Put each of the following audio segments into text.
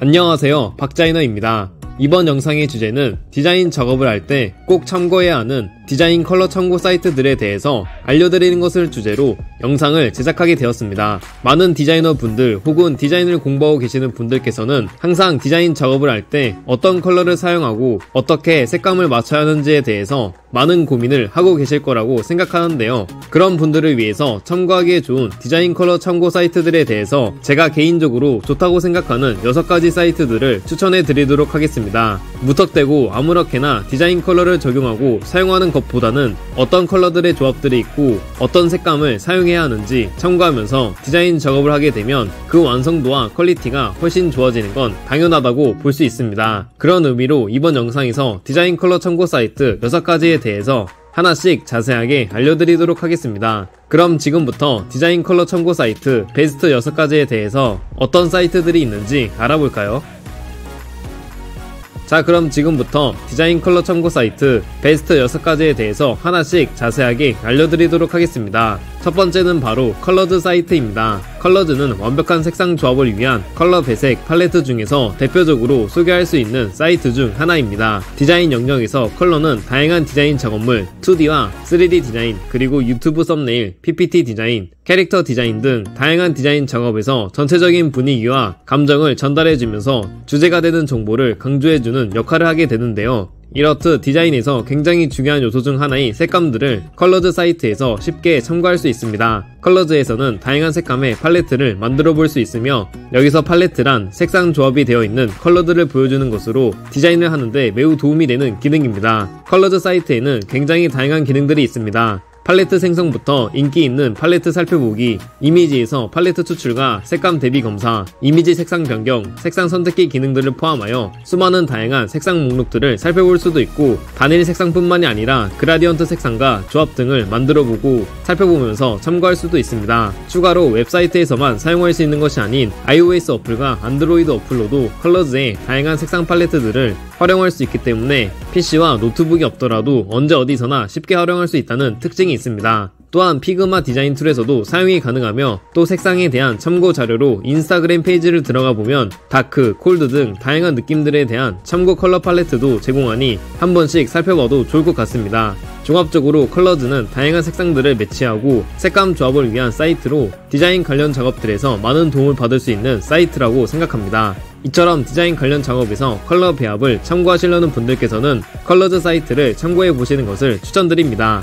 안녕하세요, 박자이너입니다. 이번 영상의 주제는 디자인 작업을 할 때 꼭 참고해야 하는 디자인 컬러 참고 사이트들에 대해서 알려드리는 것을 주제로 영상을 제작하게 되었습니다. 많은 디자이너 분들 혹은 디자인을 공부하고 계시는 분들께서는 항상 디자인 작업을 할 때 어떤 컬러를 사용하고 어떻게 색감을 맞춰야 하는지에 대해서 많은 고민을 하고 계실 거라고 생각하는데요. 그런 분들을 위해서 참고하기에 좋은 디자인 컬러 참고 사이트들에 대해서 제가 개인적으로 좋다고 생각하는 6가지 사이트들을 추천해 드리도록 하겠습니다. 무턱대고 아무렇게나 디자인 컬러를 적용하고 사용하는 것보다는 어떤 컬러들의 조합들이 있고 어떤 색감을 사용해야 하는지 참고하면서 디자인 작업을 하게 되면 그 완성도와 퀄리티가 훨씬 좋아지는 건 당연하다고 볼 수 있습니다. 그런 의미로 이번 영상에서 디자인 컬러 참고 사이트 6가지에 대해서 하나씩 자세하게 알려드리도록 하겠습니다. 그럼 지금부터 디자인 컬러 참고 사이트 베스트 6가지에 대해서 어떤 사이트들이 있는지 알아볼까요? 자, 그럼 지금부터 디자인 컬러 참고 사이트 베스트 6가지에 대해서 하나씩 자세하게 알려드리도록 하겠습니다. 첫 번째는 바로 컬러즈 사이트입니다. 컬러즈는 완벽한 색상 조합을 위한 컬러 배색 팔레트 중에서 대표적으로 소개할 수 있는 사이트 중 하나입니다. 디자인 영역에서 컬러는 다양한 디자인 작업물, 2D와 3D 디자인, 그리고 유튜브 썸네일, PPT 디자인, 캐릭터 디자인 등 다양한 디자인 작업에서 전체적인 분위기와 감정을 전달해주면서 주제가 되는 정보를 강조해주는 역할을 하게 되는데요. 이렇듯 디자인에서 굉장히 중요한 요소 중 하나인 색감들을 컬러즈 사이트에서 쉽게 참고할 수 있습니다. 컬러즈에서는 다양한 색감의 팔레트를 만들어 볼 수 있으며, 여기서 팔레트란 색상 조합이 되어 있는 컬러들을 보여주는 것으로 디자인을 하는데 매우 도움이 되는 기능입니다. 컬러즈 사이트에는 굉장히 다양한 기능들이 있습니다. 팔레트 생성부터 인기 있는 팔레트 살펴보기, 이미지에서 팔레트 추출과 색감 대비 검사, 이미지 색상 변경, 색상 선택기 기능들을 포함하여 수많은 다양한 색상 목록들을 살펴볼 수도 있고, 단일 색상뿐만이 아니라 그라디언트 색상과 조합 등을 만들어보고 살펴보면서 참고할 수도 있습니다. 추가로 웹사이트에서만 사용할 수 있는 것이 아닌 iOS 어플과 안드로이드 어플로도 컬러즈의 다양한 색상 팔레트들을 활용할 수 있기 때문에 PC와 노트북이 없더라도 언제 어디서나 쉽게 활용할 수 있다는 특징이 있습니다. 또한 피그마 디자인 툴에서도 사용이 가능하며, 또 색상에 대한 참고 자료로 인스타그램 페이지를 들어가 보면 다크, 콜드 등 다양한 느낌들에 대한 참고 컬러 팔레트도 제공하니 한 번씩 살펴봐도 좋을 것 같습니다. 종합적으로 컬러즈는 다양한 색상들을 매치하고 색감 조합을 위한 사이트로 디자인 관련 작업들에서 많은 도움을 받을 수 있는 사이트라고 생각합니다. 이처럼 디자인 관련 작업에서 컬러 배합을 참고하시려는 분들께서는 컬러즈 사이트를 참고해 보시는 것을 추천드립니다.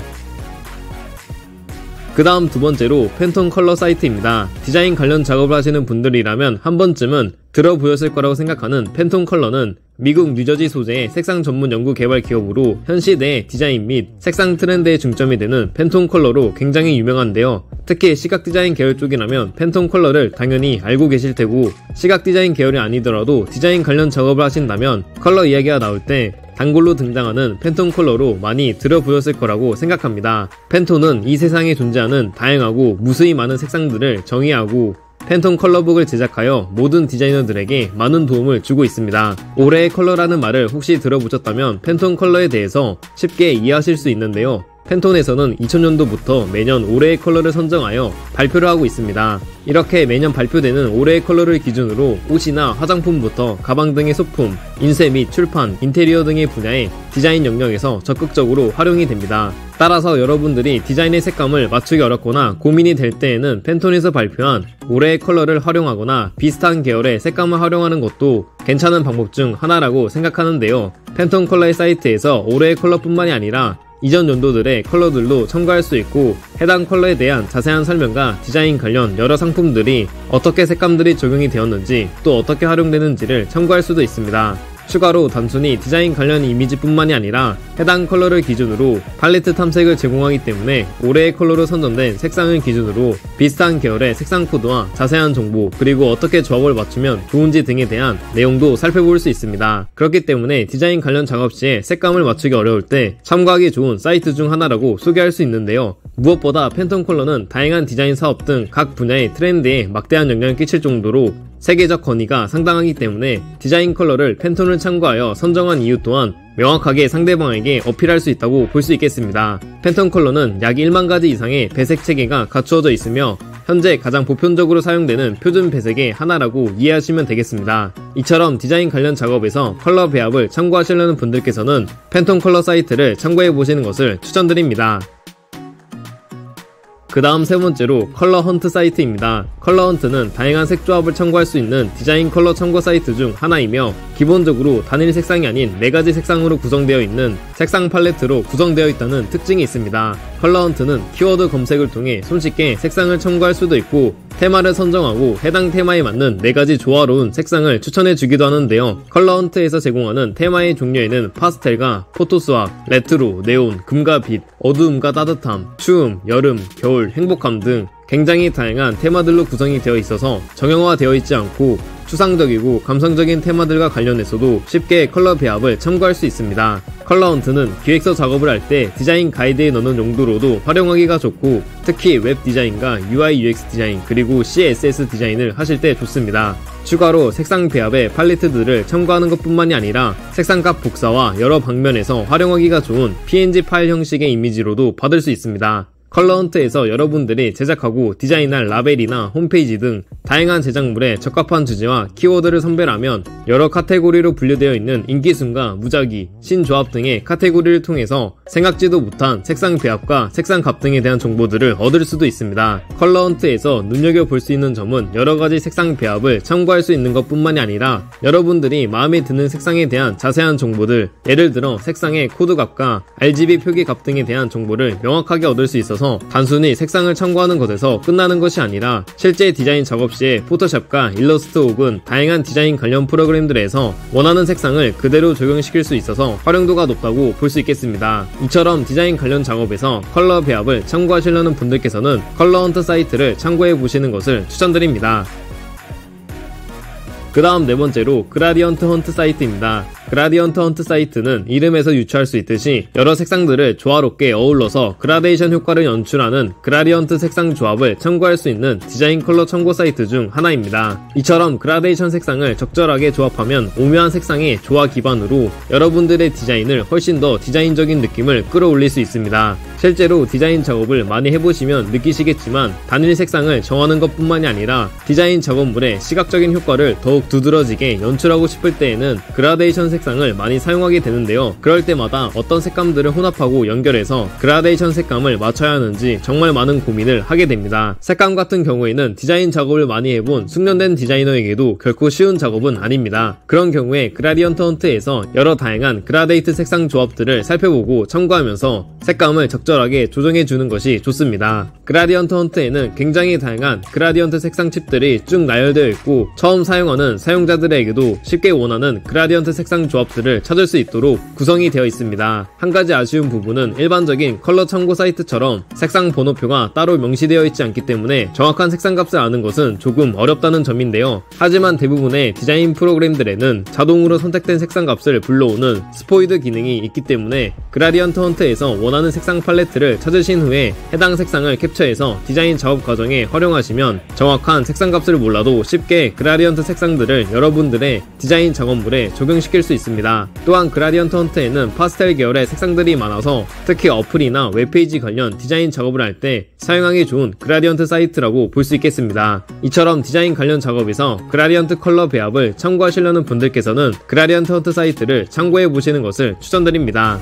그 다음 두 번째로 팬톤 컬러 사이트입니다. 디자인 관련 작업을 하시는 분들이라면 한 번쯤은 들어보셨을 거라고 생각하는 팬톤 컬러는 미국 뉴저지 소재의 색상 전문 연구 개발 기업으로 현 시대의 디자인 및 색상 트렌드에 중점이 되는 팬톤 컬러로 굉장히 유명한데요. 특히 시각 디자인 계열 쪽이라면 팬톤 컬러를 당연히 알고 계실 테고, 시각 디자인 계열이 아니더라도 디자인 관련 작업을 하신다면 컬러 이야기가 나올 때 단골로 등장하는 팬톤 컬러로 많이 들어보셨을 거라고 생각합니다. 팬톤은 이 세상에 존재하는 다양하고 무수히 많은 색상들을 정의하고 팬톤 컬러북을 제작하여 모든 디자이너들에게 많은 도움을 주고 있습니다. 올해의 컬러라는 말을 혹시 들어보셨다면 팬톤 컬러에 대해서 쉽게 이해하실 수 있는데요. 팬톤에서는 2000년도부터 매년 올해의 컬러를 선정하여 발표를 하고 있습니다. 이렇게 매년 발표되는 올해의 컬러를 기준으로 옷이나 화장품부터 가방 등의 소품, 인쇄 및 출판, 인테리어 등의 분야의 디자인 영역에서 적극적으로 활용이 됩니다. 따라서 여러분들이 디자인의 색감을 맞추기 어렵거나 고민이 될 때에는 팬톤에서 발표한 올해의 컬러를 활용하거나 비슷한 계열의 색감을 활용하는 것도 괜찮은 방법 중 하나라고 생각하는데요. 팬톤 컬러의 사이트에서 올해의 컬러뿐만이 아니라 이전 연도들의 컬러들도 참고할 수 있고, 해당 컬러에 대한 자세한 설명과 디자인 관련 여러 상품들이 어떻게 색감들이 적용이 되었는지 또 어떻게 활용되는지를 참고할 수도 있습니다. 추가로 단순히 디자인 관련 이미지뿐만이 아니라 해당 컬러를 기준으로 팔레트 탐색을 제공하기 때문에 올해의 컬러로 선정된 색상을 기준으로 비슷한 계열의 색상 코드와 자세한 정보, 그리고 어떻게 조합을 맞추면 좋은지 등에 대한 내용도 살펴볼 수 있습니다. 그렇기 때문에 디자인 관련 작업 시에 색감을 맞추기 어려울 때 참고하기 좋은 사이트 중 하나라고 소개할 수 있는데요. 무엇보다 팬톤 컬러는 다양한 디자인 사업 등 각 분야의 트렌드에 막대한 영향을 끼칠 정도로 세계적 권위가 상당하기 때문에 디자인 컬러를 팬톤을 참고하여 선정한 이유 또한 명확하게 상대방에게 어필할 수 있다고 볼 수 있겠습니다. 팬톤 컬러는 약 1만 가지 이상의 배색 체계가 갖추어져 있으며 현재 가장 보편적으로 사용되는 표준 배색의 하나라고 이해하시면 되겠습니다. 이처럼 디자인 관련 작업에서 컬러 배합을 참고하시려는 분들께서는 팬톤 컬러 사이트를 참고해보시는 것을 추천드립니다. 그 다음 세 번째로 컬러 헌트 사이트입니다. 컬러 헌트는 다양한 색 조합을 참고할 수 있는 디자인 컬러 참고 사이트 중 하나이며 기본적으로 단일 색상이 아닌 4가지 색상으로 구성되어 있는 색상 팔레트로 구성되어 있다는 특징이 있습니다. 컬러 헌트는 키워드 검색을 통해 손쉽게 색상을 첨가할 수도 있고 테마를 선정하고 해당 테마에 맞는 4가지 조화로운 색상을 추천해주기도 하는데요. 컬러 헌트에서 제공하는 테마의 종류에는 파스텔과 포토스왑, 레트로, 네온, 금과 빛, 어두움과 따뜻함, 추움, 여름, 겨울, 행복함 등 굉장히 다양한 테마들로 구성이 되어 있어서 정형화되어 있지 않고 추상적이고 감성적인 테마들과 관련해서도 쉽게 컬러 배합을 참고할 수 있습니다. 컬러 헌트는 기획서 작업을 할 때 디자인 가이드에 넣는 용도로도 활용하기가 좋고 특히 웹 디자인과 UI UX 디자인 그리고 CSS 디자인을 하실 때 좋습니다. 추가로 색상 배합의 팔레트들을 첨가하는 것뿐만이 아니라 색상값 복사와 여러 방면에서 활용하기가 좋은 PNG 파일 형식의 이미지로도 받을 수 있습니다. 컬러 헌트에서 여러분들이 제작하고 디자인할 라벨이나 홈페이지 등 다양한 제작물에 적합한 주제와 키워드를 선별하면 여러 카테고리로 분류되어 있는 인기순과 무작위, 신조합 등의 카테고리를 통해서 생각지도 못한 색상 배합과 색상값 등에 대한 정보들을 얻을 수도 있습니다. 컬러 헌트에서 눈여겨볼 수 있는 점은 여러가지 색상 배합을 참고할 수 있는 것뿐만이 아니라 여러분들이 마음에 드는 색상에 대한 자세한 정보들, 예를 들어 색상의 코드값과 RGB 표기값 등에 대한 정보를 명확하게 얻을 수 있어서 단순히 색상을 참고하는 것에서 끝나는 것이 아니라 실제 디자인 작업 시에 포토샵과 일러스트 혹은 다양한 디자인 관련 프로그램들에서 원하는 색상을 그대로 적용시킬 수 있어서 활용도가 높다고 볼 수 있겠습니다. 이처럼 디자인 관련 작업에서 컬러 배합을 참고하시려는 분들께서는 컬러 헌트 사이트를 참고해 보시는 것을 추천드립니다. 그 다음 네 번째로 그라디언트 헌트 사이트입니다. 그라디언트 헌트 사이트는 이름에서 유추할 수 있듯이 여러 색상들을 조화롭게 어울러서 그라데이션 효과를 연출하는 그라디언트 색상 조합을 참고할 수 있는 디자인 컬러 참고 사이트 중 하나입니다. 이처럼 그라데이션 색상을 적절하게 조합하면 오묘한 색상의 조화 기반으로 여러분들의 디자인을 훨씬 더 디자인적인 느낌을 끌어올릴 수 있습니다. 실제로 디자인 작업을 많이 해보시면 느끼시겠지만 단일 색상을 정하는 것뿐만이 아니라 디자인 작업물의 시각적인 효과를 더욱 두드러지게 연출하고 싶을 때에는 그라데이션 색상을 많이 사용하게 되는데요. 그럴 때마다 어떤 색감들을 혼합하고 연결해서 그라데이션 색감을 맞춰야 하는지 정말 많은 고민을 하게 됩니다. 색감 같은 경우에는 디자인 작업을 많이 해본 숙련된 디자이너에게도 결코 쉬운 작업은 아닙니다. 그런 경우에 그라디언트 헌트에서 여러 다양한 그라데이트 색상 조합들을 살펴보고 참고하면서 색감을 적절하게 조정해주는 것이 좋습니다. 그라디언트 헌트에는 굉장히 다양한 그라디언트 색상 칩들이 쭉 나열되어 있고 처음 사용하는 사용자들에게도 쉽게 원하는 그라디언트 색상 조합들을 찾을 수 있도록 구성이 되어 있습니다. 한 가지 아쉬운 부분은 일반적인 컬러 참고 사이트처럼 색상 번호표가 따로 명시되어 있지 않기 때문에 정확한 색상 값을 아는 것은 조금 어렵다는 점인데요. 하지만 대부분의 디자인 프로그램들에는 자동으로 선택된 색상 값을 불러오는 스포이드 기능이 있기 때문에 그라디언트 헌트에서 원하는 색상 팔레트를 찾으신 후에 해당 색상을 캡처해서 디자인 작업 과정에 활용하시면 정확한 색상 값을 몰라도 쉽게 그라디언트 색상들을 여러분들의 디자인 작업물에 적용시킬 수 있습니다. 또한 그라디언트 헌트에는 파스텔 계열의 색상들이 많아서 특히 어플이나 웹페이지 관련 디자인 작업을 할 때 사용하기 좋은 그라디언트 사이트라고 볼 수 있겠습니다. 이처럼 디자인 관련 작업에서 그라디언트 컬러 배합을 참고하시려는 분들께서는 그라디언트 헌트 사이트를 참고해 보시는 것을 추천드립니다.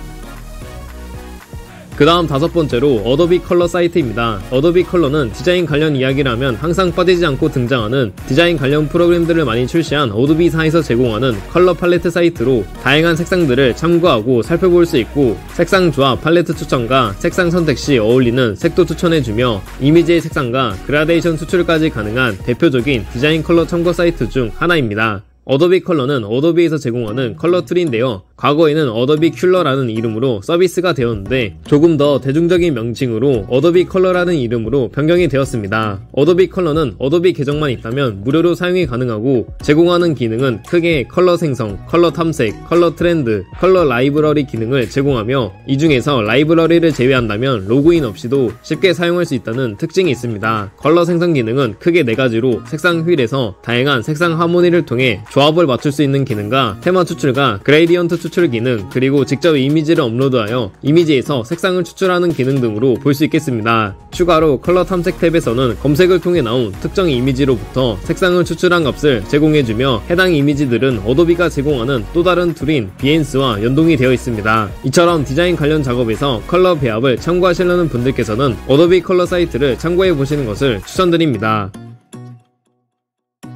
그 다음 다섯 번째로 어도비 컬러 사이트입니다. 어도비 컬러는 디자인 관련 이야기라면 항상 빠지지 않고 등장하는 디자인 관련 프로그램들을 많이 출시한 어도비사에서 제공하는 컬러 팔레트 사이트로 다양한 색상들을 참고하고 살펴볼 수 있고 색상 조합 팔레트 추천과 색상 선택 시 어울리는 색도 추천해주며 이미지의 색상과 그라데이션 수출까지 가능한 대표적인 디자인 컬러 참고 사이트 중 하나입니다. 어도비 컬러는 어도비에서 제공하는 컬러 툴인데요. 과거에는 어도비 큘러라는 이름으로 서비스가 되었는데 조금 더 대중적인 명칭으로 어도비 컬러라는 이름으로 변경이 되었습니다. 어도비 컬러는 어도비 계정만 있다면 무료로 사용이 가능하고 제공하는 기능은 크게 컬러 생성, 컬러 탐색, 컬러 트렌드, 컬러 라이브러리 기능을 제공하며 이 중에서 라이브러리를 제외한다면 로그인 없이도 쉽게 사용할 수 있다는 특징이 있습니다. 컬러 생성 기능은 크게 4가지로 색상 휠에서 다양한 색상 하모니를 통해 조합을 맞출 수 있는 기능과 테마 추출과 그레이디언트 추출 기능, 그리고 직접 이미지를 업로드하여 이미지에서 색상을 추출하는 기능 등으로 볼 수 있겠습니다. 추가로 컬러 탐색 탭에서는 검색을 통해 나온 특정 이미지로부터 색상을 추출한 값을 제공해주며 해당 이미지들은 어도비가 제공하는 또 다른 툴인 비엔스와 연동이 되어 있습니다. 이처럼 디자인 관련 작업에서 컬러 배합을 참고하시려는 분들께서는 어도비 컬러 사이트를 참고해 보시는 것을 추천드립니다.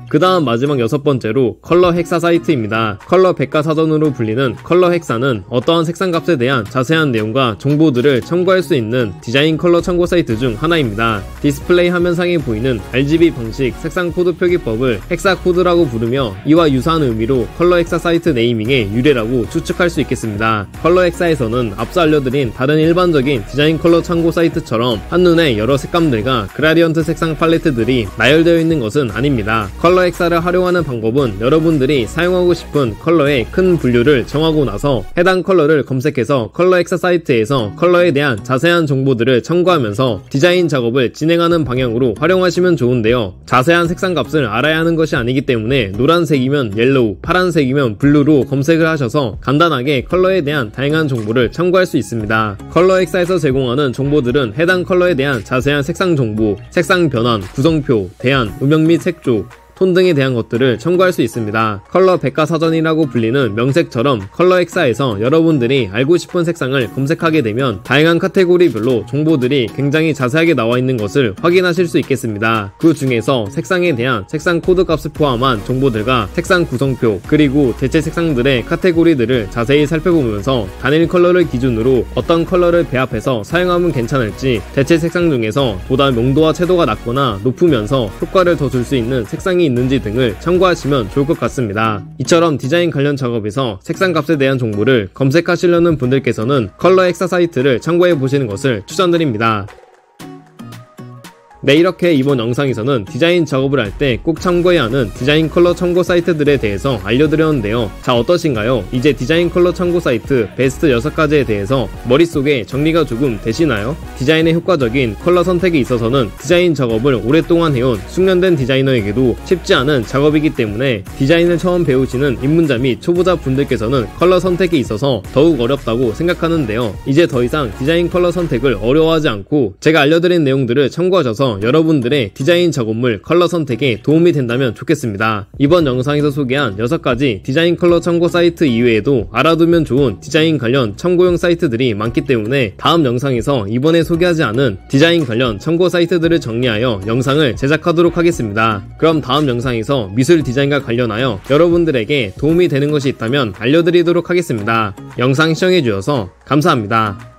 그 다음 마지막 6번째로 컬러 헥사 사이트입니다. 컬러 백과사전으로 불리는 컬러 헥사는 어떠한 색상값에 대한 자세한 내용과 정보들을 첨부할 수 있는 디자인 컬러 참고 사이트 중 하나입니다. 디스플레이 화면상에 보이는 RGB 방식 색상 코드 표기법을 헥사 코드라고 부르며 이와 유사한 의미로 컬러 헥사 사이트 네이밍의 유래라고 추측할 수 있겠습니다. 컬러 헥사에서는 앞서 알려드린 다른 일반적인 디자인 컬러 참고 사이트처럼 한눈에 여러 색감들과 그라디언트 색상 팔레트들이 나열되어 있는 것은 아닙니다. 컬러 헥사를 활용하는 방법은 여러분들이 사용하고 싶은 컬러의 큰 분류를 정하고 나서 해당 컬러를 검색해서 컬러 헥사 사이트에서 컬러에 대한 자세한 정보들을 첨부하면서 디자인 작업을 진행하는 방향으로 활용하시면 좋은데요. 자세한 색상 값을 알아야 하는 것이 아니기 때문에 노란색이면 옐로우, 파란색이면 블루로 검색을 하셔서 간단하게 컬러에 대한 다양한 정보를 참고할 수 있습니다. 컬러 헥사에서 제공하는 정보들은 해당 컬러에 대한 자세한 색상 정보, 색상 변환, 구성표, 대안, 음영 및 색조, 톤 등에 대한 것들을 첨부할 수 있습니다. 컬러 백과사전이라고 불리는 명색처럼 컬러 헥사에서 여러분들이 알고 싶은 색상을 검색하게 되면 다양한 카테고리별로 정보들이 굉장히 자세하게 나와 있는 것을 확인하실 수 있겠습니다. 그 중에서 색상에 대한 색상 코드 값을 포함한 정보들과 색상 구성표, 그리고 대체 색상들의 카테고리들을 자세히 살펴보면서 단일 컬러를 기준으로 어떤 컬러를 배합해서 사용하면 괜찮을지, 대체 색상 중에서 보다 명도와 채도가 낮거나 높으면서 효과를 더 줄 수 있는 색상이 있는지 등을 참고하시면 좋을 것 같습니다. 이처럼 디자인 관련 작업에서 색상 값에 대한 정보를 검색하시려는 분들께서는 컬러 헥사 사이트를 참고해 보시는 것을 추천드립니다. 네, 이렇게 이번 영상에서는 디자인 작업을 할 때 꼭 참고해야 하는 디자인 컬러 참고 사이트들에 대해서 알려드렸는데요. 자, 어떠신가요? 이제 디자인 컬러 참고 사이트 베스트 6가지에 대해서 머릿속에 정리가 조금 되시나요? 디자인에 효과적인 컬러 선택에 있어서는 디자인 작업을 오랫동안 해온 숙련된 디자이너에게도 쉽지 않은 작업이기 때문에 디자인을 처음 배우시는 입문자 및 초보자 분들께서는 컬러 선택에 있어서 더욱 어렵다고 생각하는데요. 이제 더 이상 디자인 컬러 선택을 어려워하지 않고 제가 알려드린 내용들을 참고하셔서 여러분들의 디자인 작업물 컬러 선택에 도움이 된다면 좋겠습니다. 이번 영상에서 소개한 6가지 디자인 컬러 참고 사이트 이외에도 알아두면 좋은 디자인 관련 참고용 사이트들이 많기 때문에 다음 영상에서 이번에 소개하지 않은 디자인 관련 참고 사이트들을 정리하여 영상을 제작하도록 하겠습니다. 그럼 다음 영상에서 미술 디자인과 관련하여 여러분들에게 도움이 되는 것이 있다면 알려드리도록 하겠습니다. 영상 시청해주셔서 감사합니다.